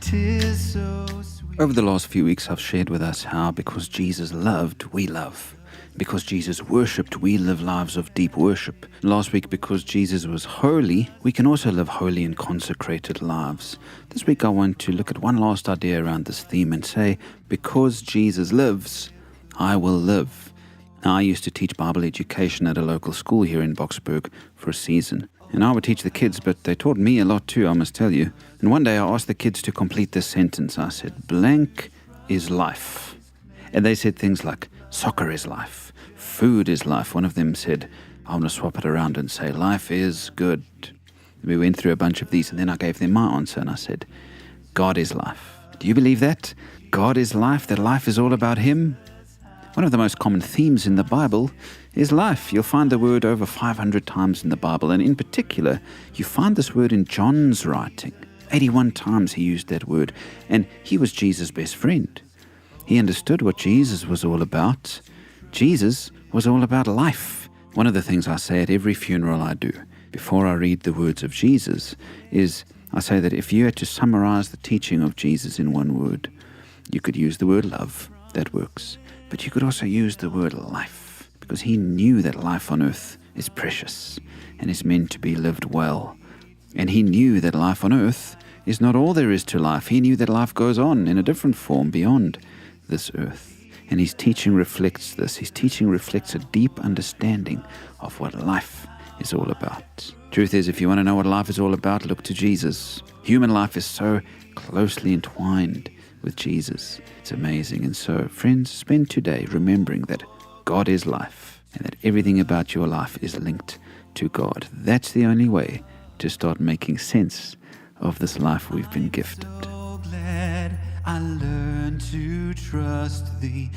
'Tis so sweet. Over the last few weeks, I've shared with us how because Jesus loved, we love. Because Jesus worshipped, we live lives of deep worship. Last week, because Jesus was holy, we can also live holy and consecrated lives. This week, I want to look at one last idea around this theme and say, because Jesus lives, I will live. Now, I used to teach Bible education at a local school here in Boksburg for a season. And I would teach the kids, but they taught me a lot too, I must tell you. And one day I asked the kids to complete this sentence. I said, blank is life. And they said things like, soccer is life, food is life. One of them said, I want to swap it around and say, life is good. We went through a bunch of these, and then I gave them my answer, and I said, God is life. Do you believe that? God is life, that life is all about Him? One of the most common themes in the Bible is life. You'll find the word over 500 times in the Bible, and in particular, you find this word in John's writing. 81 times he used that word, and he was Jesus' best friend. He understood what Jesus was all about. Jesus was all about life. One of the things I say at every funeral I do, before I read the words of Jesus, is I say that if you had to summarize the teaching of Jesus in one word, you could use the word love. That works. But you could also use the word life, because he knew that life on earth is precious and is meant to be lived well. And he knew that life on earth is not all there is to life. He knew that life goes on in a different form beyond this earth. And his teaching reflects this. His teaching reflects a deep understanding of what life is all about. Truth is, if you want to know what life is all about, look to Jesus. Human life is so closely entwined with Jesus. It's amazing. And so, friends, spend today remembering that God is life and that everything about your life is linked to God. That's the only way to start making sense of this life we've been gifted. So glad I learned to trust Thee.